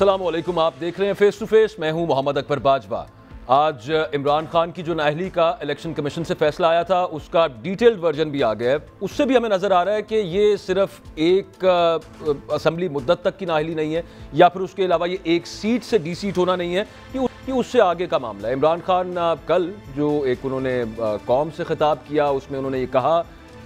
अस्सलामुअलैकुम, आप देख रहे हैं फेस टू फेस। मैं हूं मोहम्मद अकबर बाजवा। आज इमरान खान की जो नाअहली का इलेक्शन कमीशन से फैसला आया था उसका डिटेल्ड वर्जन भी आ गया है। उससे भी हमें नज़र आ रहा है कि ये सिर्फ एक असम्बली मुद्दत तक की नाअहली नहीं है, या फिर उसके अलावा ये एक सीट से डी सीट होना नहीं है, ये उससे आगे का मामला है। इमरान खान कल जो एक उन्होंने कौम से खिताब किया उसमें उन्होंने ये कहा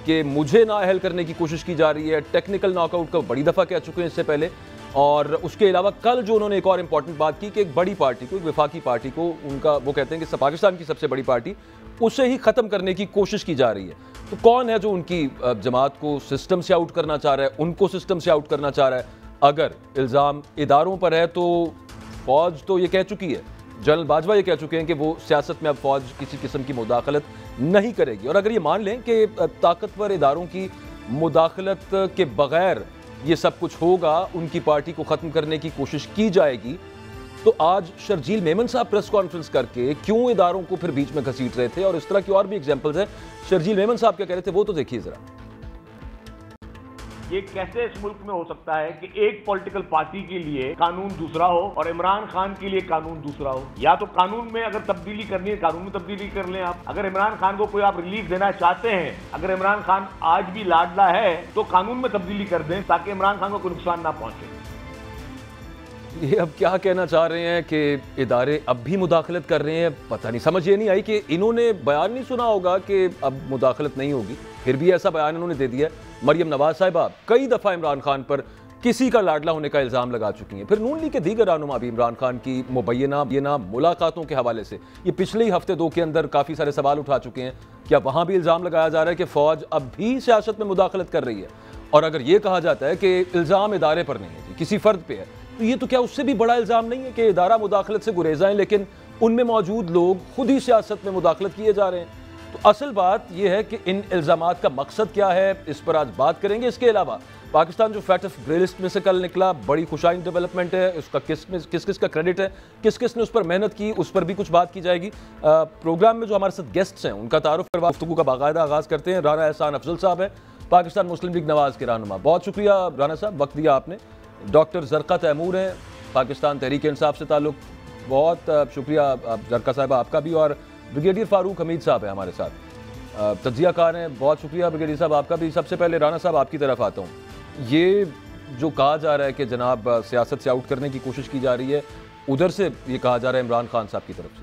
कि मुझे नाअहल करने की कोशिश की जा रही है। टेक्निकल नॉकआउट का बड़ी दफ़ा कह चुके हैं इससे पहले। और उसके अलावा कल जो उन्होंने एक और इम्पॉर्टेंट बात की कि एक बड़ी पार्टी को, एक वफाकी पार्टी को, उनका वो कहते हैं कि पाकिस्तान की सबसे बड़ी पार्टी, उसे ही ख़त्म करने की कोशिश की जा रही है। तो कौन है जो उनकी जमात को सिस्टम से आउट करना चाह रहा है, उनको सिस्टम से आउट करना चाह रहा है? अगर इल्ज़ाम इदारों पर है तो फ़ौज तो ये कह चुकी है, जनरल बाजवा ये कह चुके हैं कि वो सियासत में अब फ़ौज किसी किस्म की मुदाखलत नहीं करेगी। और अगर ये मान लें कि ताकतवर इदारों की मुदाखलत के बग़ैर ये सब कुछ होगा, उनकी पार्टी को ख़त्म करने की कोशिश की जाएगी, तो आज शर्जील मेमन साहब प्रेस कॉन्फ्रेंस करके क्यों इदारों को फिर बीच में घसीट रहे थे? और इस तरह की और भी एग्जाम्पल्स हैं। शर्जील मेमन साहब क्या कह रहे थे वो तो देखिए ज़रा। ये कैसे इस मुल्क में हो सकता है कि एक पॉलिटिकल पार्टी के लिए कानून दूसरा हो और इमरान खान के लिए कानून दूसरा हो? या तो कानून में अगर तब्दीली करनी है, कानून में तब्दीली कर लें आप। अगर इमरान खान को कोई आप रिलीफ देना चाहते हैं, अगर इमरान खान आज भी लाडला है तो कानून में तब्दीली कर दें ताकि इमरान खान को कोई नुकसान ना पहुंचे। ये अब क्या कहना चाह रहे हैं कि इदारे अब भी मुदाखलत कर रहे हैं? पता नहीं, समझ ये नहीं आई कि इन्होंने बयान नहीं सुना होगा कि अब मुदाखलत नहीं होगी, फिर भी ऐसा बयान इन्होंने दे दिया। मरियम नवाज साहिबा कई दफ़ा इमरान खान पर किसी का लाडला होने का इल्ज़ाम लगा चुकी हैं। फिर नून लीग के दीगर रहनुमा भी इमरान खान की मुबैना मुलाकातों के हवाले से ये पिछले ही हफ्ते दो के अंदर काफ़ी सारे सवाल उठा चुके हैं। क्या वहाँ भी इल्ज़ाम लगाया जा रहा है कि फ़ौज अब भी सियासत में मुदाखलत कर रही है? और अगर ये कहा जाता है कि इल्ज़ाम इदारे पर नहीं है, किसी फ़र्द पे है, तो ये तो क्या उससे भी बड़ा इल्ज़ाम नहीं है कि इदारा मुदाखलत से गुरेज़ा है लेकिन उनमें मौजूद लोग खुद ही सियासत में मुदाखलत किए जा रहे हैं? तो असल बात यह है कि इन इल्ज़ामात का मकसद क्या है, इस पर आज बात करेंगे। इसके अलावा पाकिस्तान जो फैट ऑफ ग्रे लिस्ट में से कल निकला, बड़ी खुशाइन डेवलपमेंट है, उसका किस किस का क्रेडिट है, किस किस ने उस पर मेहनत की, उस पर भी कुछ बात की जाएगी। प्रोग्राम में जो हमारे साथ गेस्ट्स हैं उनका तारुफ करवा गुफ्तगू का बाकायदा आगाज़ करते हैं। राना एहसान अफजल साहब है, पाकिस्तान मुस्लिम लीग नवाज के रहनुमा। बहुत शुक्रिया राना साहब, वक्त दिया आपने। डॉक्टर ज़रक़ा तैमूर हैं, पाकिस्तान तहरीक इंसाफ से ताल्लुक़, बहुत शुक्रिया ज़रक़ा साहब आपका भी। और ब्रिगेडियर फ़ारूक हमीद साहब है हमारे साथ, तज्ज़िया कार हैं, बहुत शुक्रिया ब्रिगेडियर साहब आपका भी। सबसे पहले राना साहब आपकी तरफ आता हूँ। ये जो कहा जा रहा है कि जनाब सियासत से आउट करने की कोशिश की जा रही है, उधर से ये कहा जा रहा है इमरान खान साहब की तरफ से,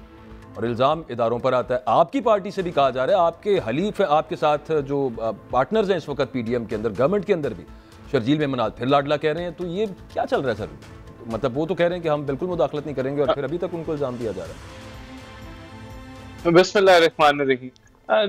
और इल्ज़ाम इदारों पर आता है। आपकी पार्टी से भी कहा जा रहा है, आपके हलीफ है, आपके साथ जो पार्टनर्स हैं इस वक्त पीडीएम के अंदर, गवर्नमेंट के अंदर भी, शर्जील मेमन आज फिर लाडला कह रहे हैं। तो ये क्या चल रहा है सर? मतलब वो तो कह रहे हैं कि हम बिल्कुल मुदाखलत नहीं करेंगे और फिर अभी तक उनको इल्ज़ाम दिया जा रहा है। बिस्मिल्लाहिर्रहमानिर्रहीम।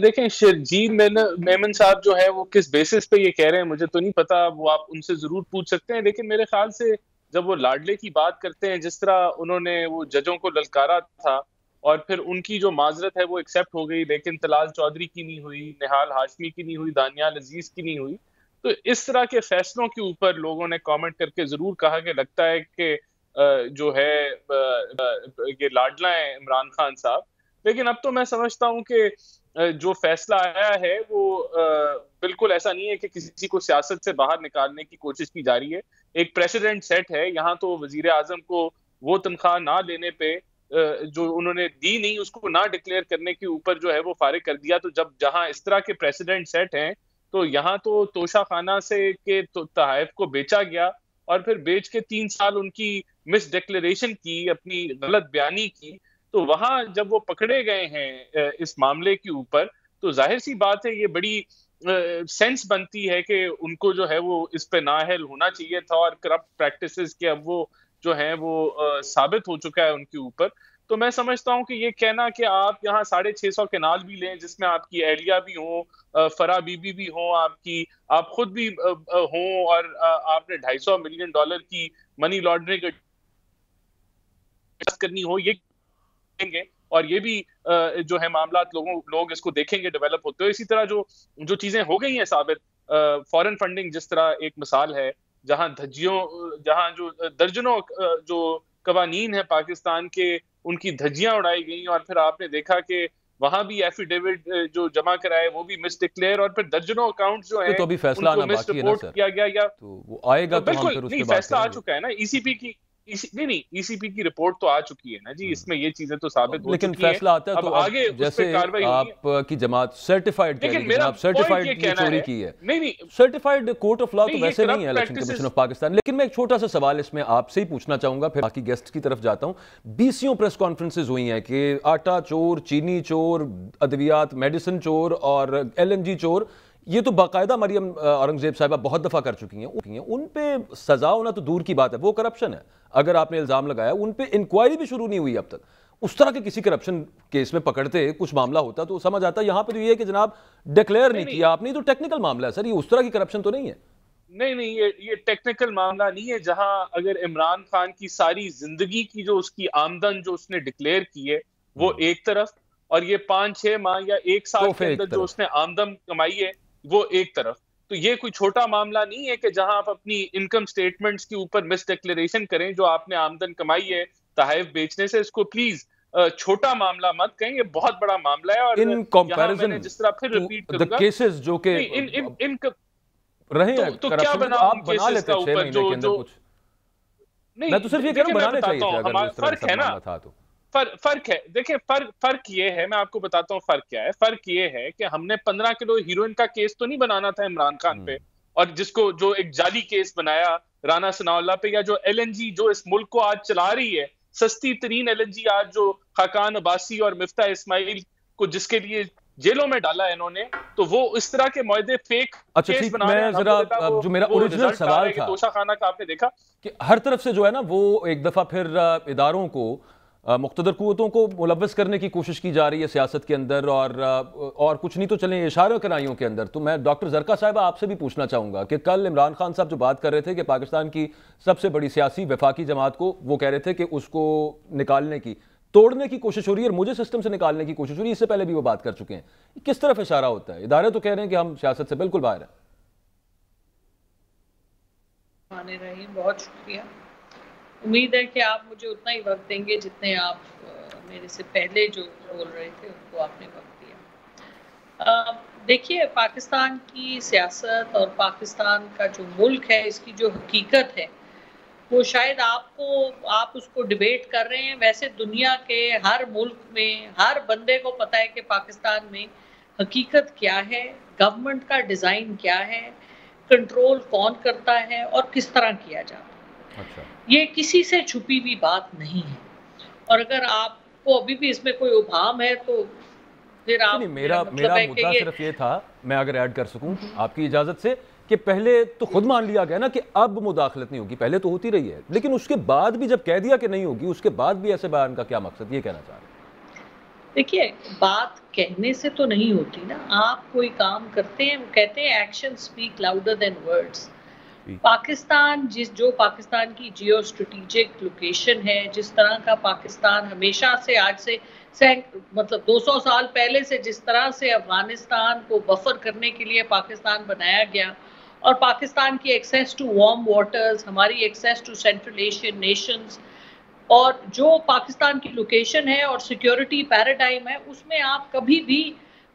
देखें, शर्जील मेमन साहब जो है वो किस बेसिस पे ये कह रहे हैं मुझे तो नहीं पता, वो आप उनसे जरूर पूछ सकते हैं। लेकिन मेरे ख्याल से जब वो लाडले की बात करते हैं, जिस तरह उन्होंने वो जजों को ललकारा था और फिर उनकी जो माजरत है वो एक्सेप्ट हो गई, लेकिन तलाल चौधरी की नहीं हुई, निहाल हाशमी की नहीं हुई, दानियाल अजीज की नहीं हुई, तो इस तरह के फैसलों के ऊपर लोगों ने कमेंट करके जरूर कहा कि लगता है कि जो है ये लाडला है इमरान खान साहब। लेकिन अब तो मैं समझता हूं कि जो फैसला आया है वो बिल्कुल ऐसा नहीं है कि किसी को सियासत से बाहर निकालने की कोशिश की जा रही है। एक प्रेसिडेंट सेट है। यहाँ तो वजीर आजम को वो तनख्वाह ना लेने पे जो उन्होंने दी नहीं, उसको ना डिक्लेयर करने के ऊपर जो है वो फारिग कर दिया। तो जब जहां इस तरह के प्रेसिडेंट सेट हैं तो यहाँ तो तोशा खाना से के तहफ़ को बेचा गया और फिर बेच के 3 साल उनकी मिस डिक्लेरेशन की, अपनी गलत बयानी की। तो वहां जब वो पकड़े गए हैं इस मामले के ऊपर, तो जाहिर सी बात है ये बड़ी सेंस बनती है कि उनको जो है वो इस पे नाअहल होना चाहिए था और करप्ट प्रैक्टिसेस के अब वो जो है वो साबित हो चुका है उनके ऊपर। तो मैं समझता हूं कि ये कहना कि आप यहाँ 650 केनाल भी लें जिसमें आपकी एहलिया भी हो, फरा बीबी भी हो, आप खुद भी हो और आपने $250 मिलियन की मनी लॉन्ड्रिंग करनी हो, ये और ये भी जो है मामला लोग इसको देखेंगे डेवलप होते हुए। इसी तरह जो चीजें हो गई हैं साबित, फॉरेन फंडिंग जिस तरह एक मिसाल है, जहां जो दर्जनों जो कवानीन है पाकिस्तान के, उनकी धज्जियां उड़ाई गई और फिर आपने देखा कि वहां भी एफिडेविट जो जमा कराए वो भी मिस डिक्लेयर और फिर दर्जनों अकाउंट जो है तो अभी फैसला आना मिस बाकी है ना रिपोर्ट सर? किया गया। या तो वो आएगा तो हम फिर उस पे बात फैसला आ करेंगे। चुका है ना ईसीपी की। नहीं, ईसीपी की रिपोर्ट तो आ चुकी है ना जी, इसमें ये चीजें तो साबित हो लेकिन चुकी हैं। फैसला आता है तो अब आगे उस पे कार्रवाई होगी। आपकी जमात सर्टिफाइड कह रही है, जनाब सर्टिफाइड ये चोरी की है। नहीं सर्टिफाइड कोर्ट ऑफ लॉ तो नहीं, वैसे नहीं है इलेक्शन कमीशन ऑफ पाकिस्तान। लेकिन मैं एक छोटा सा सवाल इसमें आपसे ही पूछना चाहूंगा, फिर बाकी गेस्ट की तरफ जाता हूं। 20 प्रेस कॉन्फ्रेंसेज हुई हैं कि आटा चोर, चीनी चोर, अद्वियात मेडिसिन चोर और LNG चोर, ये तो बाकायदा मरियम औरंगजेब साहिबा बहुत दफा कर चुकी हैं। उन पे सजा होना तो दूर की बात है, वो करप्शन है। अगर आपने इल्जाम लगाया, उन पे इंक्वायरी भी शुरू नहीं हुई अब तक। उस तरह के किसी करप्शन केस में पकड़ते कुछ मामला होता तो समझ आता। यहां पे तो ये है कि जनाब डिक्लेयर नहीं किया आपने, तो टेक्निकल मामला है सर, ये उस तरह की करप्शन तो नहीं है। नहीं, ये टेक्निकल मामला नहीं है। जहां अगर इमरान खान की सारी जिंदगी की जो उसकी आमदन जो उसने डिक्लेयर की है वो एक तरफ, और ये 5-6 माह या 1 साल के अंदर जो उसने आमदन कमाई है वो एक तरफ, तो ये कोई छोटा मामला नहीं है कि जहां आप अपनी इनकम स्टेटमेंट्स के ऊपर मिस डिक्लेरेशन करें जो आपने आमदन कमाई है तहफ़ बेचने से। इसको प्लीज छोटा मामला मत कहें, ये बहुत बड़ा मामला है। और इन कंपैरिजन जिस तरह फिर रिपीट करूंगा, केसेस जो के इन रहे हैं तो क्या बना आप बना लेते 6 महीने के अंदर कुछ। नहीं, मैं तो सिर्फ ये कह रहा हूं बनाने चाहिए थे अगर उस तरह फर्क है ना, था तो। फर्क है। देखिए फर्क ये है, मैं आपको बताता हूँ फर्क क्या है। फर्क ये है कि हमने 15 किलो हीरोइन का केस तो नहीं बनाना था इमरान खान पे, और जिसको जो एक जाली केस बनाया राना सनाउल्लाह पे, या जो LNG जो इस मुल्क को आज चला रही है, सस्ती तरीन LNG आज जो खाकान अब्बासी और मिफ्ता इस्माइल को जिसके लिए जेलों में डाला है इन्होंने, तो वो इस तरह के मुद्दे फेक केस बना रहे हैं। मैं जरा जो मेरा ओरिजिनल सवाल था तोशा खाना का आपने देखा कि हर तरफ से जो है ना वो एक दफा फिर इदारों को मुख्तदर कुव्वतों को मुलव्वस करने की कोशिश की जा रही है सियासत के अंदर, और कुछ नहीं तो चलें इशारों कराइयों के अंदर। तो मैं डॉक्टर जरका साहिबा आपसे भी पूछना चाहूँगा कि कल इमरान खान साहब जो बात कर रहे थे कि पाकिस्तान की सबसे बड़ी सियासी वफाकी जमात को वो कह रहे थे कि उसको निकालने की, तोड़ने की कोशिश हो रही है, और मुझे सिस्टम से निकालने की कोशिश हो रही है। इससे पहले भी वो बात कर चुके हैं। किस तरफ इशारा होता है? इदारे तो कह रहे हैं कि हम सियासत से बिल्कुल बाहर हैं। बहुत शुक्रिया। उम्मीद है कि आप मुझे उतना ही वक्त देंगे जितने आप मेरे से पहले जो बोल रहे थे उनको आपने वक्त दिया। देखिए, पाकिस्तान की सियासत और पाकिस्तान का जो मुल्क है, इसकी जो हकीकत है वो शायद आप उसको डिबेट कर रहे हैं। वैसे दुनिया के हर मुल्क में हर बंदे को पता है कि पाकिस्तान में हकीकत क्या है, गवर्नमेंट का डिज़ाइन क्या है, कंट्रोल कौन करता है और किस तरह किया जाता है। अच्छा। ये किसी से छुपी हुई बात नहीं है, और अगर आपको अभी भी इसमें कोई उभाम है तो फिर आप मेरा मुद्दा सिर्फ ये था, मैं अगर ऐड कर सकूं आपकी इजाजत से, कि पहले तो खुद मान लिया गया ना कि अब मुदाखलत नहीं होगी, पहले तो होती रही है, लेकिन उसके बाद भी जब कह दिया कि नहीं होगी, उसके बाद भी ऐसे बयान का क्या मकसद, ये कहना चाह रहे हैं? देखिए, बात कहने से तो नहीं होती ना। आप कोई काम करते हैं, वो कहते हैं action speak louder than words. Pakistan जो पाकिस्तान की जियो स्ट्रेटेजिक लोकेशन है, जिस तरह का पाकिस्तान हमेशा से, आज से मतलब 200 साल पहले से जिस तरह से अफगानिस्तान को बफर करने के लिए पाकिस्तान बनाया गया, और पाकिस्तान की एक्सेस टू वार्म वाटर्स, हमारी access to central Asian nations, और जो पाकिस्तान की लोकेशन है और सिक्योरिटी पैराडाइम है, उसमें आप कभी भी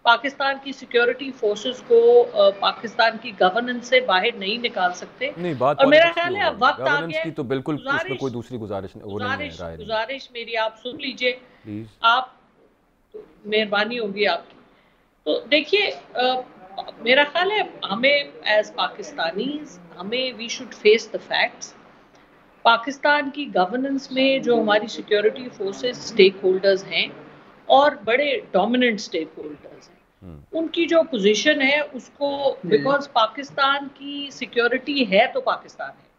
पाकिस्तान की सिक्योरिटी फोर्सेस को पाकिस्तान की गवर्नेंस से बाहर नहीं निकाल सकते। नहीं, बात और मेरा ख्याल है अब वक्त आ गया की तो बिल्कुल उसमें कोई दूसरी गुजारिश मेरी आप सुन लीजिए, आप तो मेहरबानी होगी आपकी। तो देखिए, मेरा ख्याल है हमें as Pakistanis we should face the facts. Pakistan की गवर्नेंस में जो हमारी सिक्योरिटी फोर्सेस स्टेक होल्डर्स हैं और बड़े डोमिनेंट स्टेक होल्डर्स हैं, उनकी जो पोजीशन है उसको, बिकॉज पाकिस्तान की सिक्योरिटी है तो पाकिस्तान है,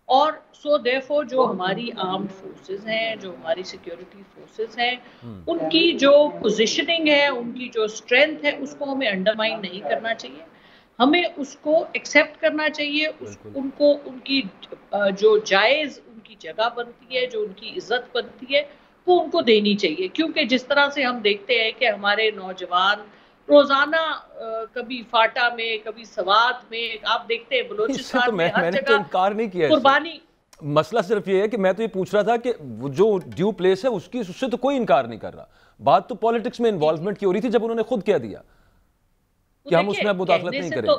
और सो देयरफॉर जो हमारी आर्म्ड फोर्सेस हैं, जो हमारी सिक्योरिटी फोर्सेस हैं, उनकी जो पोजीशनिंग है, उनकी जो स्ट्रेंथ है, उसको हमें अंडरमाइन नहीं करना चाहिए। हमें उसको एक्सेप्ट करना चाहिए, उनको उनकी जो जायज़ उनकी जगह बनती है, जो उनकी इज्जत बनती है, वो उनको देनी चाहिए। क्योंकि जिस तरह से हम देखते हैं कि हमारे नौजवान रोजाना कभी फाटा में, कभी सवात में, आप देखते हैं बलूचिस्तान में हर जगह इनकार नहीं किया कुर्बानी। मसला सिर्फ ये है कि मैं तो ये पूछ रहा था कि जो ड्यू प्लेस है उससे तो कोई इनकार नहीं कर रहा। बात तो पॉलिटिक्स में इन्वॉल्वमेंट की हो रही थी जब उन्होंने खुद कह दिया कि हम उसमें अब मुदाखलत नहीं करेंगे।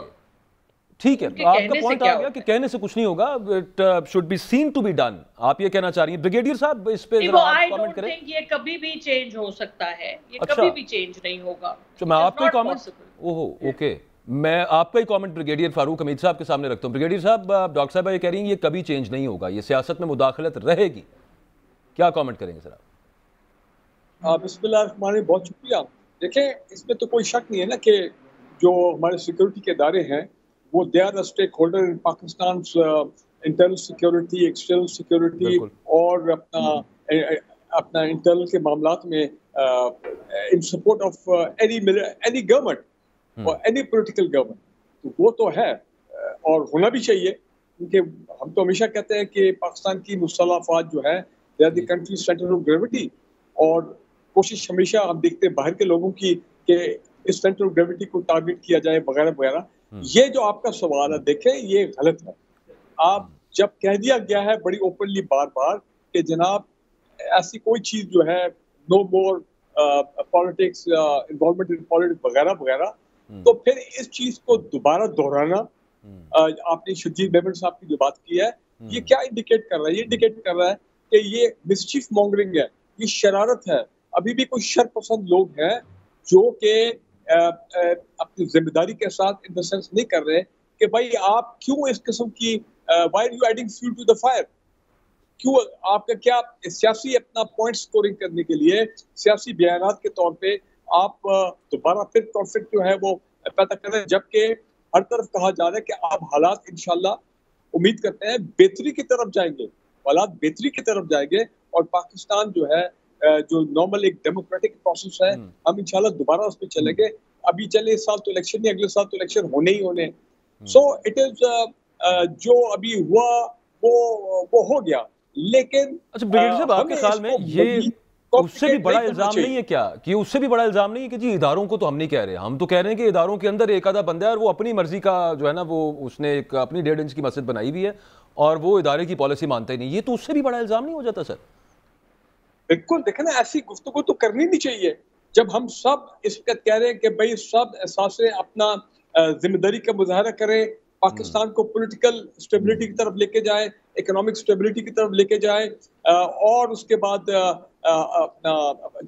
ठीक है, आपका पॉइंट आ गया कि कहने से कुछ नहीं होगा, it should be seen to be done, आप ये कहना चाह रही हैं। ब्रिगेडियर साहब इस पे जरा आप कमेंट करें। ये कभी भी चेंज हो सकता है, ये कभी भी चेंज नहीं होगा। तो मैं आपका कमेंट, ओहो ओके, मैं आपका ही कमेंट ब्रिगेडियर फारूक हमीद साहब के सामने रखता हूं। ब्रिगेडियर साहब, डॉक्टर साहब ये कह रही हैं ये कभी चेंज नहीं होगा, ये सियासत में मुदाखलत रहेगी, क्या कमेंट करेंगे सर आप? बिस्मिल्लाह, बहुत शुक्रिया। देखें, इसमें तो कोई शक नहीं है ना कि जो हमारे सिक्योरिटी के इदारे हैं वो they are stake holder in Pakistan internal security, external security और अपना इंटरनल के मामलात में in support of any government और एनी पॉलिटिकल गवर्नमेंट, तो वो तो है और होना भी चाहिए, क्योंकि हम तो हमेशा कहते हैं कि पाकिस्तान की मुसल्लह अफवाज जो है they are the country centre of gravity, और कोशिश हमेशा हम देखते हैं बाहर के लोगों की कि इस सेंटर ऑफ ग्रेविटी को टारगेट किया जाए वगैरह वगैरह। ये जो आपका सवाल है, देखें ये गलत है। आप जब कह दिया गया है बड़ी ओपनली बार बार कि जनाब ऐसी कोई चीज जो है no more politics, involvement in politics वगैरह वगैरह, तो फिर इस चीज को दोबारा दोहराना, आपने शजीद मेमन साहब की जो बात की है, ये क्या इंडिकेट कर रहा है? ये इंडिकेट कर रहा है कि ये मिसचीफ मॉन्गरिंग है, ये शरारत है। अभी भी कुछ शरपसंद लोग हैं जो कि अपनी जिम्मेदारी के साथ इन द सेंस नहीं कर रहे कि भाई आप क्यों इस किस्म की why are you adding fuel to the fire, क्यों आपका क्या सियासी अपना पॉइंट स्कोरिंग करने के लिए सियासी बयानात के तौर पे आप दोबारा फिर कॉन्फ्लिक्ट जो है वो पैदा कर रहे हैं, जबकि हर तरफ कहा जा रहा है कि आप हालात इंशाल्लाह उम्मीद करते हैं बेहतरी की तरफ जाएंगे, हालात बेहतरी की तरफ जाएंगे और पाकिस्तान जो है जो नॉर्मल एक डेमोक्रेटिक प्रोसेस है, हम इंशाल्लाह दोबारा उस पर चलेंगे। अभी चले इस साल तो इलेक्शन नहीं, अगले साल तो इलेक्शन होने ही होने। सो इट इज जो अभी हुआ वो हो गया, लेकिन अच्छा ब्रिगेडियर साहब, आपके ख्याल में ये उससे भी बड़ा इल्जाम नहीं है क्या, कि उससे भी बड़ा इल्जाम नहीं है कि जी इदारों को तो हम नहीं कह रहे, हम तो कह रहे हैं कि इदारों के अंदर एक आधा बंदा है और वो अपनी मर्जी का जो है ना, वो उसने एक अपनी 1.5 इंच की मस्जिद बनाई हुई है और वो इदारे की पॉलिसी मानता ही नहीं, ये तो उससे भी बड़ा इल्जाम नहीं हो जाता सर? बिल्कुल, देखें ना, ऐसी गुफ्तगू तो करनी नहीं चाहिए जब हम सब इस वक्त कह रहे हैं कि भाई सब एहसास अपना जिम्मेदारी का मुजाहरा करें, पाकिस्तान को पॉलिटिकल स्टेबिलिटी की तरफ लेके जाए, इकोनॉमिक स्टेबिलिटी की तरफ लेके जाए और उसके बाद अपना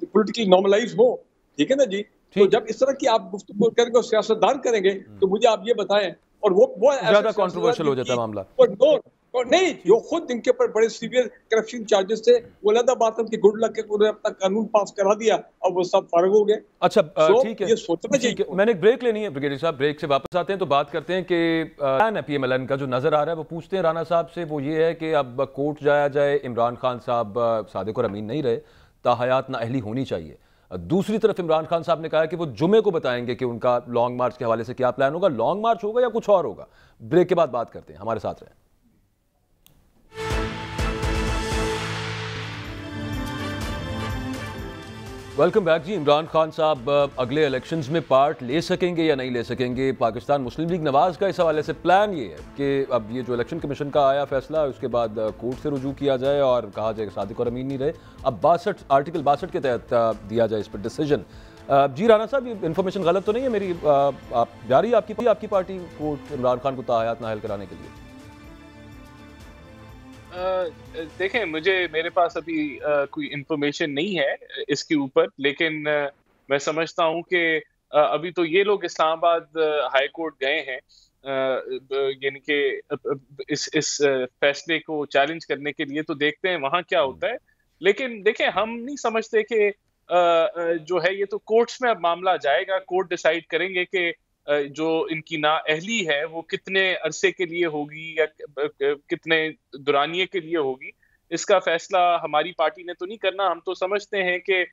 पॉलिटिकल नॉर्मलाइज हो, ठीक है ना जी। तो जब इस तरह की आप गुफ्तगू करेंगे और सियासतदान करेंगे तो मुझे आप ये बताएं, और वो ज्यादा कंट्रोवर्शियल हो जाता है मामला और नहीं, जो खुद इनके ऊपर बड़े सीवियर करप्शन चार्जेस थे, वो अलग बात है कि गुड लक के उन्होंने अपना कानून पास करा दिया और वो सब फारग हो गए। अच्छा ठीक है, ये सोचना चाहिए। मैंने एक ब्रेक लेनी है ब्रिगेडियर साहब, ब्रेक से वापस आते हैं तो बात करते हैं कि PMLN का जो नजर आ रहा है वो पूछते हैं राना साहब से, वो ये है कि अब कोर्ट जाया जाए, इमरान खान साहब सादिक और अमीन नहीं रहे, ताहयात नाअहली होनी चाहिए। दूसरी तरफ इमरान खान साहब ने कहा कि वो जुमे को बताएंगे कि उनका लॉन्ग मार्च के हवाले से क्या प्लान होगा, लॉन्ग मार्च होगा या कुछ और होगा। ब्रेक के बाद बात करते हैं, हमारे साथ रहें। वेलकम बैक जी। इमरान खान साहब अगले इलेक्शंस में पार्ट ले सकेंगे या नहीं ले सकेंगे? पाकिस्तान मुस्लिम लीग नवाज का इस हवाले से प्लान ये है कि अब ये जो इलेक्शन कमीशन का आया फैसला, उसके बाद कोर्ट से रुजू किया जाए और कहा जाए कि सादिक और अमीन नहीं रहे, अब आर्टिकल 62 के तहत दिया जाए इस पर डिसीजन। जी राना साहब, ये इन्फॉर्मेशन गलत तो नहीं है मेरी? आप जा रही है आपकी पार्टी कोर्ट इमरान खान को ताहयात नाअहल कराने के लिए? देखें, मेरे पास अभी कोई इंफॉर्मेशन नहीं है इसके ऊपर, लेकिन मैं समझता हूं कि अभी तो ये लोग इस्लामाबाद हाई कोर्ट गए हैं, यानी कि इस फैसले को चैलेंज करने के लिए, तो देखते हैं वहां क्या होता है। लेकिन देखें, हम नहीं समझते कि जो है ये तो कोर्ट्स में अब मामला जाएगा, कोर्ट डिसाइड करेंगे कि जो इनकी नाअहली है वो कितने अरसे के लिए होगी या कितने दुरानिये के लिए होगी। इसका फैसला हमारी पार्टी ने तो नहीं करना। हम तो समझते हैं कि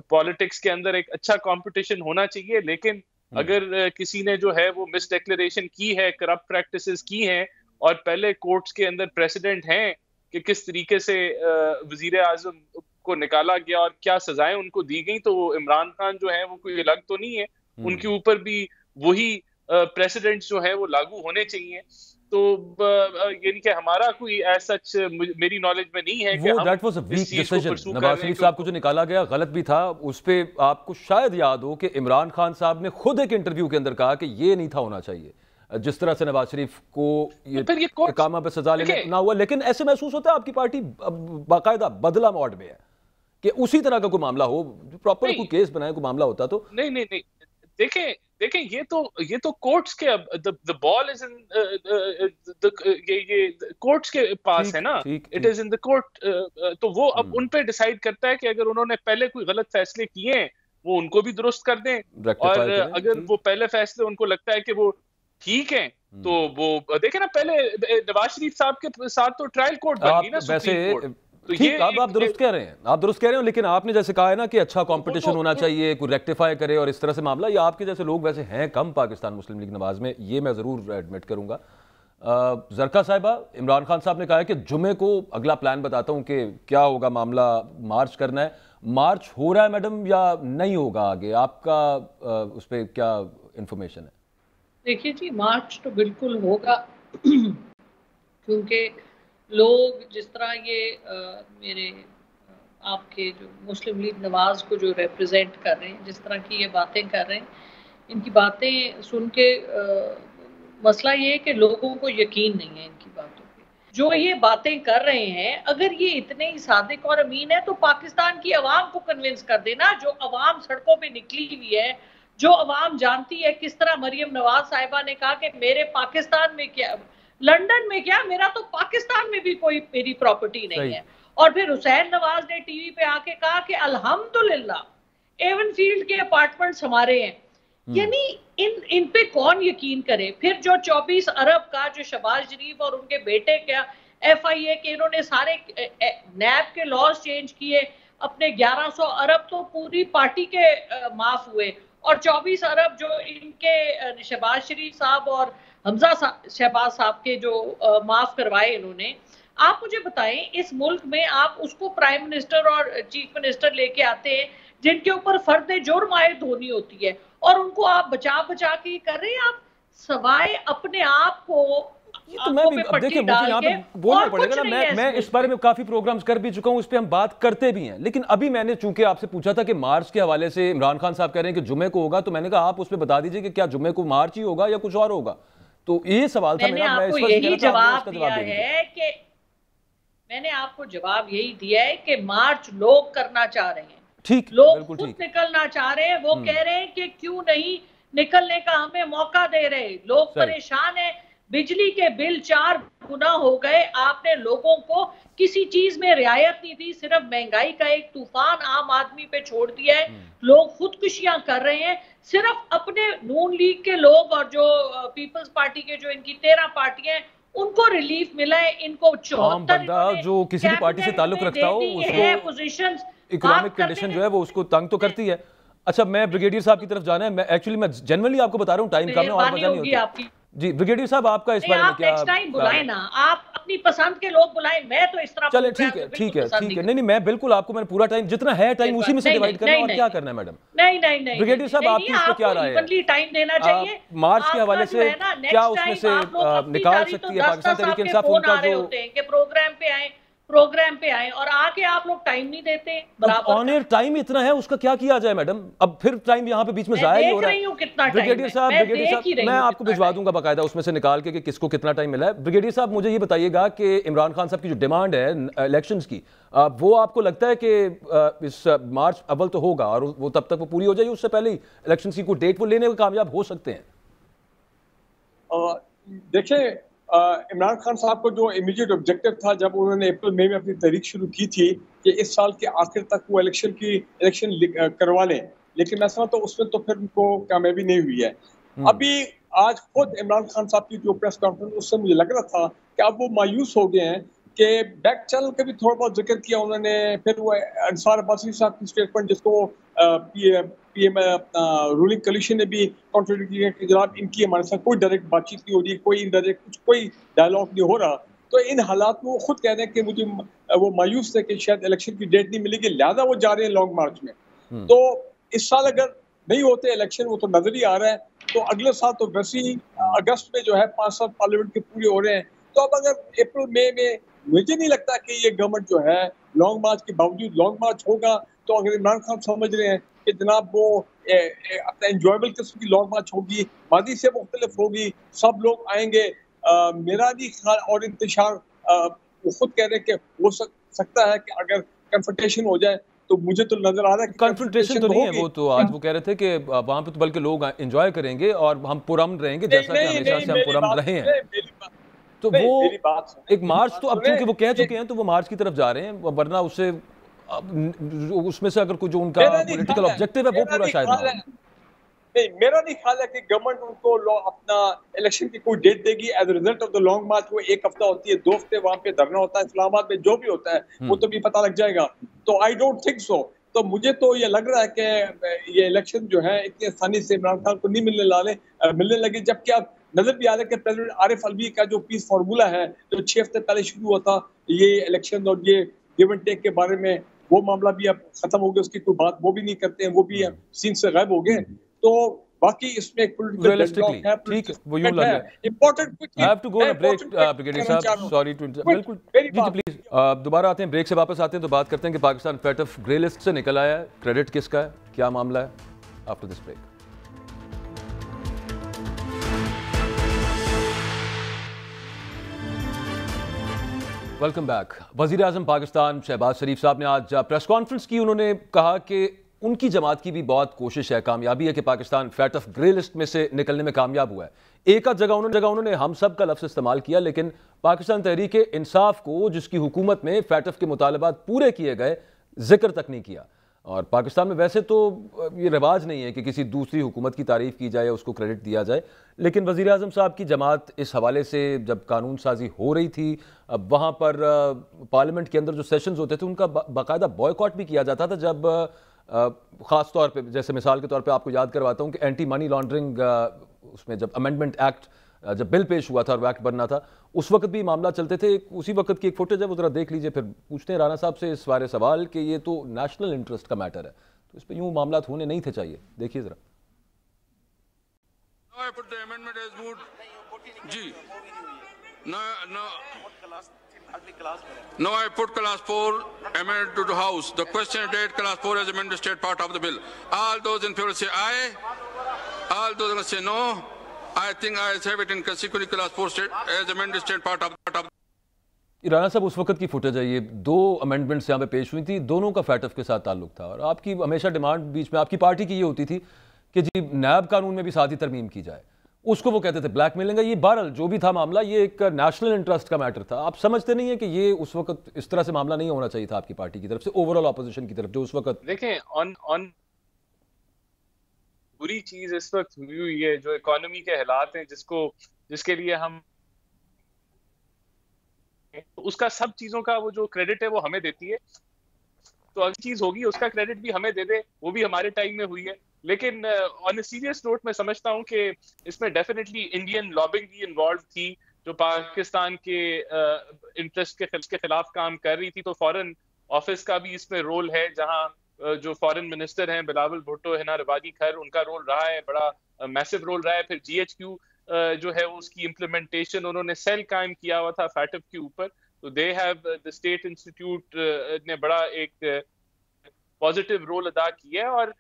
पॉलिटिक्स के अंदर एक अच्छा कंपटीशन होना चाहिए, लेकिन अगर किसी ने जो है वो मिस डिक्लेरेशन की है, करप्ट प्रैक्टिसेस की हैं और पहले कोर्ट्स के अंदर प्रेसिडेंट हैं कि किस तरीके से वजीर आजम को निकाला गया और क्या सजाएं उनको दी गई, तो इमरान खान जो है वो कोई अलग तो नहीं है, उनके ऊपर भी वही प्रेसिडेंट्स जो है वो लागू होने चाहिए। तो यानी कि हमारा कोई ऐसा मेरी नॉलेज में नहीं है वो that was a weak decision. Nawaz Sharif साहब को जो निकाला गया गलत भी था। उस पे आपको शायद याद हो कि इमरान खान साहब ने खुद एक इंटरव्यू के अंदर कहा कि ये नहीं था होना चाहिए, जिस तरह से नवाज शरीफ को ये इकामा पे सजा लेने ना हुआ। लेकिन ऐसे महसूस होता है आपकी पार्टी बाकायदा बदला मोड में है कि उसी तरह का कोई मामला हो, प्रॉपर कोई केस बनाए, कोई मामला होता तो नहीं देखें ये तो कोर्ट्स के द बॉल इज इन ये कोर्ट्स के पास है ना, it is in the court. तो वो अब उन पे डिसाइड करता है कि अगर उन्होंने पहले कोई गलत फैसले किए हैं वो उनको भी दुरुस्त कर दें, और अगर वो पहले फैसले उनको लगता है कि वो ठीक है तो वो देखे ना। पहले नवाज शरीफ साहब के साथ तो ट्रायल कोर्ट बन गई ना, सुप्रीम कोर्ट। तो ठीक, आप दुरुस्त कह रहे हैं, आप दुरुस्त कह रहे हो, लेकिन आपने जैसे कहा है ना कि अच्छा कंपटीशन होना चाहिए, कोई रेक्टिफाई करे और इस तरह से मामला, ये आपके जैसे लोग वैसे हैं कम पाकिस्तान मुस्लिम लीग नवाज में, ये मैं ज़रूर एडमिट करूंगा। जरका साहिबा, इमरान खान साहब ने कहा है कि जुमे को अगला प्लान बताता हूं कि क्या होगा मामला, मार्च करना है। मार्च हो रहा है मैडम या नहीं होगा आगे, आपका उस पर क्या इंफॉर्मेशन है? देखिए जी, मार्च तो बिल्कुल होगा क्योंकि लोग जिस तरह ये मेरे आपके जो मुस्लिम लीग नवाज को जो रिप्रेजेंट कर रहे हैं, जिस तरह की ये बातें कर रहे हैं, इनकी बातें सुन के मसला ये है कि लोगों को यकीन नहीं है इनकी बातों पे। जो ये बातें कर रहे हैं, अगर ये इतने ही सादिक और अमीन है तो पाकिस्तान की आवाम को कन्विंस कर देना। जो आवाम सड़कों पे निकली हुई है, जो आवाम जानती है किस तरह मरियम नवाज साहिबा ने कहा कि मेरे पाकिस्तान में क्या, लंदन में क्या, मेरा तो पाकिस्तान में भी कोई मेरी प्रॉपर्टी नहीं है। और फिर हुसैन नवाज ने टीवी पे आके कहा कि अल्हम्दुलिल्लाह एवनफील्ड के अपार्टमेंट्स हमारे हैं। यानी इन पे कौन यकीन करे? फिर जो 24 अरब का जो शहबाज शरीफ और उनके बेटे क्या FIA के इन्होंने सारे नैब के लॉज चेंज किए, अपने 1100 अरब तो पूरी पार्टी के माफ हुए, और 24 अरब जो इनके शहबाज शरीफ साहब और हमजा शहबाज साहब के जो माफ करवाए इन्होंने। आप मुझे बताएं, इस मुल्क में आप उसको प्राइम मिनिस्टर और चीफ मिनिस्टर लेके आते हैं जिनके ऊपर फर्द जुर्म आयद होनी होती है, और उनको आप बचा के कर रहे हैं, आप सवाए अपने आप को। ये तो मैं भी देखिए, मुझे यहाँ पे बोलना पड़ेगा ना, मैं इस बारे में काफी प्रोग्राम्स कर भी चुका हूँ, इस पे हम बात करते भी हैं। लेकिन अभी मैंने चूंकि आपसे पूछा था कि मार्च के हवाले से इमरान खान साहब कह रहे हैं कि जुमे को होगा, तो मैंने कहा आप उस पर बता दीजिए कि क्या जुमे को मार्च ही होगा या कुछ और होगा। तो ये सवाल था मेरा, मैं इस पर यही जवाब दिया है कि मैंने आपको जवाब यही दिया है कि मार्च लोग करना चाह रहे हैं, ठीक, लोग खुद निकलना चाह रहे हैं। वो कह रहे हैं कि क्यों नहीं निकलने का हमें मौका दे रहे, लोग परेशान हैं। बिजली के बिल 4 गुना हो गए, आपने लोगों को किसी चीज में रियायत नहीं दी, सिर्फ महंगाई का एक तूफान आम आदमी पे छोड़ दिया है। लोग खुदकुशियां कर रहे हैं, सिर्फ अपने नून लीग के लोग और जो पीपल्स पार्टी के जो इनकी 13 पार्टियां हैं उनको रिलीफ मिला है। इनको 74 जो किसी भी पार्टी से ताल्लुक रखता हो उसको पोजीशन, इकोनॉमिक कंडीशन जो है वो उसको तंग तो करती है। अच्छा, मैं ब्रिगेडियर साहब की तरफ जाना है, मैं जेन्युइनली आपको बता रहा हूँ, टाइम कम है और मजा नहीं होती। जी ब्रिगेडियर साहब, आपका इस बारे में क्या? नेक्स्ट टाइम बुलाएं ना, आप अपनी पसंद के लोग बुलाएं, मैं तो इस तरह। चले ठीक है। नहीं, मैं बिल्कुल आपको, मैंने पूरा टाइम जितना है टाइम उसी में से डिवाइड करना है, और क्या करना है मैडम? नहीं ब्रिगेडियर साहब, आपकी इस पे क्या राय है? टाइम देना चाहिए। मार्च के हवाले से क्या उसमें से निकाल सकती है पाकिस्तान तहरीक इंसाफ उनका जो प्रोग्राम पे आए और आके आप लोग टाइम नहीं देते बराबर। ऑन एयर टाइम इतना है, उसका क्या किया जाए मैडम? अब फिर टाइम यहाँ पे बीच में जाया ही हो रहा है। ब्रिगेडियर साहब, मैं आपको भिजवा दूंगा बाकायदा उसमें से निकाल के कि किसको कितना टाइम मिला है। ब्रिगेडियर साहब, मुझे ये बताइएगा कि इमरान खान साहब की जो डिमांड है इलेक्शंस की, वो आपको लगता है कि इस मार्च अव्वल तो होगा और वो तब तक वो पूरी हो जाएगी, उससे पहले ही इलेक्शन की कोई डेट वो लेने में कामयाब हो सकते हैं? देखिए, इमरान खान साहब को जो इमीडिएट ऑब्जेक्टिव था जब उन्होंने अप्रैल मई में अपनी तहरीक शुरू की थी कि इस साल के आखिर तक वो इलेक्शन करवा लें, लेकिन ऐसा तो उसमें तो फिर उनको कामयाबी नहीं हुई है। अभी आज खुद इमरान खान साहब की जो प्रेस कॉन्फ्रेंस, उससे मुझे लग रहा था कि अब वो मायूस हो गए हैं कि बैक चैनल का भी थोड़ा बहुत जिक्र किया उन्होंने। फिर वो अंसार अब्बासी साहब की स्टेटमेंट, जिसको PM रूलिंग कोलिशन ने भी कॉन्ट्रोडिक्ट किया कि जनाब इनकी हमारे साथ कोई डायरेक्ट बातचीत नहीं हो रही, कोई इनडायरेक्ट कोई डायलॉग नहीं हो रहा। तो इन हालात में वो खुद कह रहे हैं कि मुझे वो मायूस थे कि शायद इलेक्शन की डेट नहीं मिलेगी, लिहाजा वो जा रहे हैं लॉन्ग मार्च में। तो इस साल अगर नहीं होते इलेक्शन, वो तो नजर ही आ रहा है। तो अगले साल तो वैसे ही अगस्त में जो है 5 साल पार्लियामेंट के पूरे हो रहे हैं। तो अब अगर अप्रैल मई में, मुझे नहीं लगता कि ये गवर्नमेंट जो है लॉन्ग मार्च के बावजूद, लॉन्ग मार्च होगा तो अगर इमरान खान समझ रहे हैं कि जनाब वो अपना इंजॉयबल किस्म की लॉन्ग मार्च होगी, माजी से मुख्तलिफ होगी, सब लोग आएंगे, मेरा नहीं ख्याल, और इंतशार वो खुद कह रहे हैं कि हो सकता है कि अगर कन्फ्रंटेशन हो जाए, तो मुझे तो नजर आ रहा है कि कन्फ्रंटेशन तो नहीं है। वो तो आज वो कह रहे थे कि वहां पे तो बल्कि लोग एंजॉय करेंगे और हम पुरअमन रहेंगे, जैसा कि हमेशा से हम पुरअमन रहे हैं। तो वो एक मार्च तो अब क्योंकि वो कह चुके हैं तो वो मार्च की तरफ जा रहे हैं, वरना उससे उसमें से अगर कोई जो उनका पॉलिटिकल ऑब्जेक्टिव है वो पूरा शायद ना। नहीं, मेरा नहीं ख्याल है कि गवर्नमेंट उनको अपना इलेक्शन की कोई डेट देगी as a result of the long march. वो 1 हफ्ता होती है, 2 हफ्ते वहां पे धरना होता है इस्लामाबाद में, जो भी होता है वो तो भी पता लग जाएगा। तो आई डोंट थिंक सो। तो मुझे तो ये लग रहा है कि ये इलेक्शन जो है इतनी आसानी से इमरान खान को नहीं मिलने लगे। जबकि अब नजर भी आ रहा है कि प्रेसिडेंट आरिफ अलवी का जो पीस फार्मूला है जो 6 हफ्ते पहले शुरू हुआ था, ये इलेक्शन और ये गिव एंड टेक के बारे में, वो मामला भी अब खत्म हो गया, उसकी कोई बात वो भी नहीं करते हैं, वो भी सीन से गायब हो गए। तो बाकी इसमें एक रियलिस्टिकली ठीक है, वो यूं लग रहा है। Important I have to go on a break brigadier साहब, सॉरी टू बिल्कुल जी प्लीज दोबारा आते हैं, ब्रेक से वापस आते हैं तो बात करते हैं कि पाकिस्तान FATF ग्रे लिस्ट से निकल आया है, क्रेडिट किसका है, क्या मामला है, after this break. Welcome back. वजीर आजम पाकिस्तान शहबाज शरीफ साहब ने आज प्रेस कॉन्फ्रेंस की। उन्होंने कहा कि उनकी जमात की भी बहुत कोशिश है, कामयाबी है कि पाकिस्तान FATF ग्रे लिस्ट में से निकलने में कामयाब हुआ है। एक आध जगह उन्होंने हम सब का लफ्ज़ इस्तेमाल किया, लेकिन पाकिस्तान तहरीक इंसाफ को, जिसकी हुकूमत में FATF के मुतालबात पूरे किए गए, जिक्र तक नहीं किया। और पाकिस्तान में वैसे तो ये रिवाज नहीं है कि किसी दूसरी हुकूमत की तारीफ़ की जाए, उसको क्रेडिट दिया जाए, लेकिन वज़ीर आज़म साहब की जमात इस हवाले से जब कानून साजी हो रही थी, अब वहाँ पर पार्लियामेंट के अंदर जो सेशंस होते थे उनका बाकायदा बॉयकॉट भी किया जाता था। जब ख़ास तौर पे, जैसे मिसाल के तौर पे आपको याद करवाता हूँ कि एंटी मनी लॉन्ड्रिंग उसमें जब अमेंडमेंट एक्ट, जब बिल पेश हुआ था और एक्ट बनना था, उस वक्त भी मामला चलते थे। उसी वक्त की एक फुटेज है, वो ज़रा देख लीजिए, फिर पूछते हैं राना साहब से इस बारे सवाल कि ये तो नेशनल इंटरेस्ट का मैटर है, तो इस पर यूँ मामला होने नहीं थे चाहिए। देखिए ज़रा। Now I put class 4 amendment to the House. The question date class 4 as amended state part of the bill. All those in favor say aye. All those against say no. I think I have it in consequently class 4 state as amended state part of Rana साहब, उस वक्त की footage है, ये 2 amendments यहाँ पे पेश हुई थी, दोनों का FATF के साथ ताल्लुक था। और आपकी हमेशा डिमांड बीच में आपकी पार्टी की ये होती थी कि जी नैब कानून में भी साथ ही तरमीम की जाए, उसको वो कहते थे ब्लैकमेलिंग है। ये बहरहाल जो भी था मामला, ये एक नेशनल इंटरेस्ट का मैटर था। आप समझते नहीं है कि ये उस वक्त इस तरह से मामला नहीं होना चाहिए था आपकी पार्टी की तरफ से, ओवरऑल ऑपोजिशन की तरफ, जो उस वक्त देखें ऑन बुरी चीज इस वक्त हुई हुई है, जो इकोनॉमी के हालात हैं, जिसके लिए हम उसका सब चीजों का वो जो क्रेडिट है वो हमें देती है। तो अगर चीज होगी उसका क्रेडिट भी हमें दे दे, वो भी हमारे टाइम में हुई है। लेकिन ऑन अ सीरियस नोट मैं समझता हूँ कि इसमें डेफिनेटली इंडियन लॉबिंग भी इन्वॉल्व थी, जो पाकिस्तान के इंटरेस्ट के खिलाफ काम कर रही थी। तो फॉरेन ऑफिस का भी इसमें रोल है, जहाँ जो फॉरेन मिनिस्टर हैं बिलावल भुट्टो, हिना रवादी खैर, उनका रोल रहा है, बड़ा मैसिव रोल रहा है। फिर GHQ जो है उसकी इम्प्लीमेंटेशन, उन्होंने सेल कायम किया हुआ था FATF के ऊपर। तो they have the state institute ने बड़ा एक पॉजिटिव रोल अदा किया है। और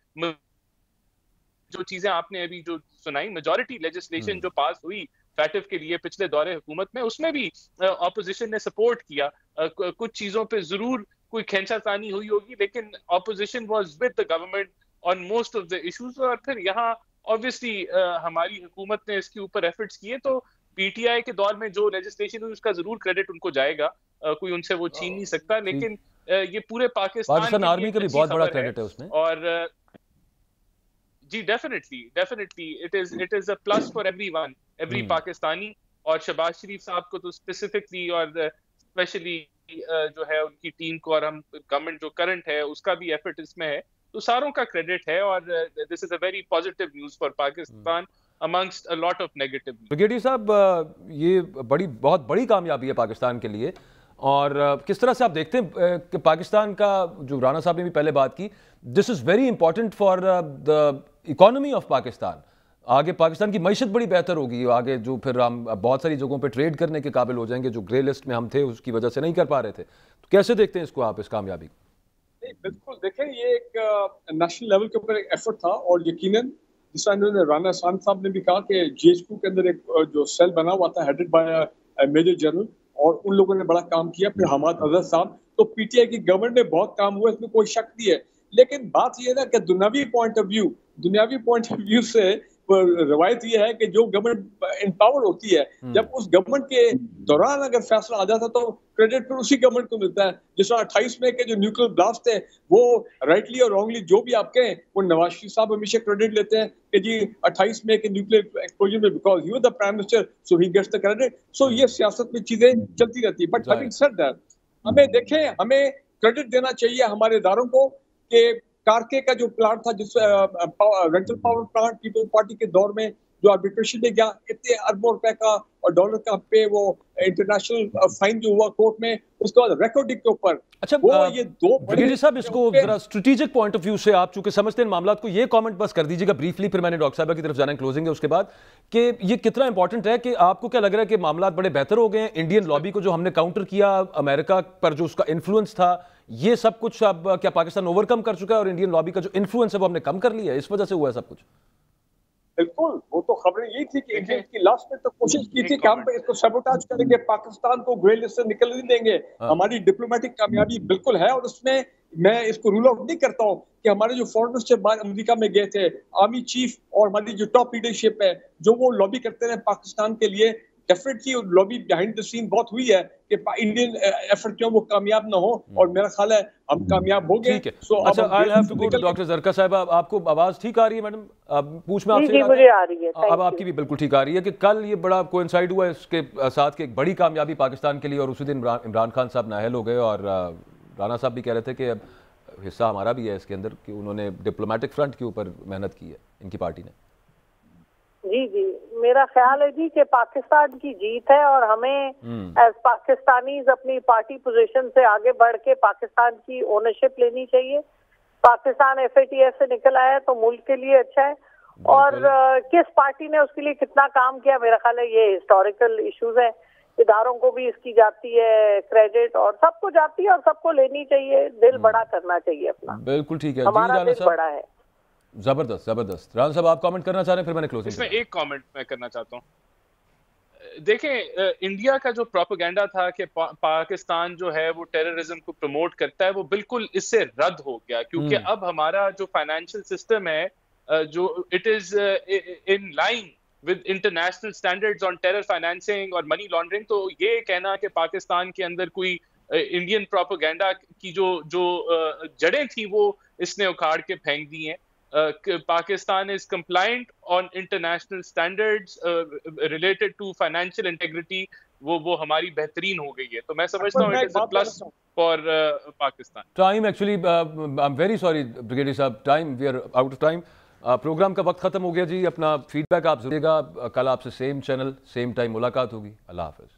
जो चीजें आपने अभी जो सुनाई, मेजॉरिटी लेजिस्लेशन जो पास हुई FATF के लिए पिछले दौरे हुकूमत में, उसमें भी ऑपोजिशन ने सपोर्ट किया। कुछ चीजों पे जरूर कोई खींचातानी हुई होगी, लेकिन opposition was with the government on most of the issues. और फिर यहाँ ऑब्वियसली हमारी हुकूमत ने इसके ऊपर एफर्ट्स किए। तो PTI के दौर में जो लेजिस्लेशन हुई उसका जरूर क्रेडिट उनको जाएगा, कोई उनसे वो छीन नहीं सकता। लेकिन ये पूरे पाकिस्तान आर्मी का भी बहुत बड़ा क्रेडिट है उसमें। और जी definitely it is a plus for everyone, every Pakistani. और शहबाज शरीफ साहब को तो स्पेसिफिकली और स्पेशली जो है उनकी टीम को, और हम गवर्नमेंट जो करंट है उसका भी एफर्ट इसमें है, तो सारों का क्रेडिट है। और this is a very positive news for Pakistan amongst a lot of negative. Brigadier साहब, ये बहुत बड़ी कामयाबी है पाकिस्तान के लिए। और किस तरह से आप देखते हैं कि पाकिस्तान का, जो राना साहब ने भी पहले बात की, this is very important for the economy of Pakistan, आगे पाकिस्तान की मईशत बड़ी बेहतर होगी, आगे जो फिर हम बहुत सारी जगहों पे ट्रेड करने के काबिल हो जाएंगे, जो ग्रे लिस्ट में हम थे उसकी वजह से नहीं कर पा रहे थे। तो कैसे देखते हैं इसको आप, इस कामयाबी? नहीं, बिल्कुल देखें, ये एक नेशनल लेवल के ऊपर एक एफर्ट था और यकीनन जिस तरह इन्होंने राना सांद साहब ने भी कहा कि GHQ के अंदर एक जो सेल बना हुआ था हेडेड बाय मेजर जनरल, और उन लोगों ने बड़ा काम किया। फिर हमाद अजहर साहब, तो PTI की गवर्नमेंट में बहुत काम हुआ, इसमें कोई शक नहीं है। लेकिन बात यह ना कि दुनियावी पॉइंट ऑफ व्यू से रवायत यह है कि जो गवर्नमेंट इन पावर होती है, जब उस गवर्नमेंट के दौरान अगर फैसला आ जाता तो क्रेडिट फिर उसी गवर्नमेंट को मिलता है। जिस तरह 28 में के जो न्यूक्लियर ब्लास्ट थे, वो राइटली और रॉन्गली जो भी आप कहें, वो नवाज शरीफ साहब हमेशा क्रेडिट लेते हैं कि जी 28 में के न्यूक्लियर एक्सप्लोजन में because he was the prime minister, so he gets the credit. So ये सियासत में चीजें चलती रहती है। बट हैविंग सेड दैट, हमें क्रेडिट देना चाहिए हमारे इदारों को कि कारके का जो प्लांट था, जिस rental power plant People's Party के दौर में जो आर्बिट्रेशन में गया, इतने अरबों रुपए का और डॉलर का पे वो इंटरनेशनल फाइन जो हुआ कोर्ट में, उसके बाद रिकॉर्डिंग के ऊपर। अच्छा, ये दो ब्रिगेडियर साहब, इसको जरा स्ट्रेटेजिक पॉइंट ऑफ व्यू से आप चूंकि समझते हैं मामला को, ये कमेंट बस कर दीजिएगा ब्रीफली, फिर मैंने डॉक्टर साहब की तरफ जाना है, क्लोजिंग है उसके बाद, कि ये कितना इंपॉर्टेंट है, कि आपको क्या लग रहा है कि मामला बड़े बेहतर हो गए हैं? इंडियन लॉबी को जो हमने काउंटर किया, अमेरिका पर जो उसका इन्फ्लुएंस था, ये सब कुछ अब क्या पाकिस्तान ओवरकम कर चुका है और इंडियन लॉबी का जो इन्फ्लुएंस है वो हमने कम कर लिया है, इस वजह से हुआ है सब कुछ? बिल्कुल, वो तो खबरें यही थी कि इंडियंस की लास्ट में तो कोशिश की थी कि हम इसको सबोटाज करेंगे, पाकिस्तान को ग्रे लिस्ट से निकल नहीं देंगे। हमारी डिप्लोमेटिक कामयाबी बिल्कुल है, और उसमें मैं इसको रूल आउट नहीं करता हूँ कि हमारे जो फॉरेन मिनिस्टर अमेरिका में गए थे, आर्मी चीफ और हमारी जो टॉप लीडरशिप है, जो वो लॉबी करते रहे पाकिस्तान के लिए, definitely lobby behind the scene बहुत हुई है कि इंडियन एफर्ट जो वो कामयाब ना हो, और मेरा ख्याल है हम कामयाब हो गए। अच्छा, I have to go to doctor Zarqa साहिबा, आपको आवाज ठीक आ रही है मैडम? पूछ में आपसे मुझे आ रही है, अब आपकी भी बिल्कुल ठीक आ रही है कि कल ये बड़ा कोइंसाइड हुआ है इसके साथ कि एक बड़ी कामयाबी पाकिस्तान के लिए, और उसी दिन इमरान खान साहब नाअहल हो गए, और राना साहब भी कह रहे थे कि अब हिस्सा हमारा भी है इसके अंदर, कि उन्होंने डिप्लोमेटिक फ्रंट के ऊपर मेहनत की है इनकी पार्टी ने। जी, मेरा ख्याल है जी कि पाकिस्तान की जीत है, और हमें एज पाकिस्तानीज अपनी पार्टी पोजीशन से आगे बढ़ के पाकिस्तान की ओनरशिप लेनी चाहिए। पाकिस्तान FATF से निकल आया तो मुल्क के लिए अच्छा है, और किस पार्टी ने उसके लिए कितना काम किया, मेरा ख्याल है ये हिस्टोरिकल इश्यूज है। इदारों को भी इसकी जाती है क्रेडिट, और सबको जाती है, और सबको लेनी चाहिए। दिल बड़ा करना चाहिए अपना। बिल्कुल ठीक है, हमारा दिल बड़ा है। जबरदस्त जबरदस्त। राना साहब, आप कमेंट करना चाह रहे हैं, फिर मैंने क्लोजिंग। इसमें एक कमेंट मैं करना चाहता हूँ। देखें, इंडिया का जो प्रोपेगेंडा था कि पाकिस्तान जो है वो टेररिज्म को प्रमोट करता है, वो बिल्कुल इससे रद्द हो गया, क्योंकि अब हमारा जो फाइनेंशियल सिस्टम है, जो it is in line with international standards on terror financing और मनी लॉन्ड्रिंग। तो ये कहना कि पाकिस्तान के अंदर कोई इंडियन प्रोपेगेंडा की जो जड़ें थी वो इसने उखाड़ के फेंक दी हैं। Pakistan is compliant on international standards related to financial integrity, वो हमारी बेहतरीन हो गई है। तो मैं समझता हूँ it is a plus for Pakistan. Time actually, I am very sorry brigadier साहब, time, we are out of time. Programme का वक्त खत्म हो गया जी। अपना फीडबैक आप जरूर देगा, कल आपसे सेम चैनल सेम टाइम मुलाकात होगी। अल्लाह हाफिज।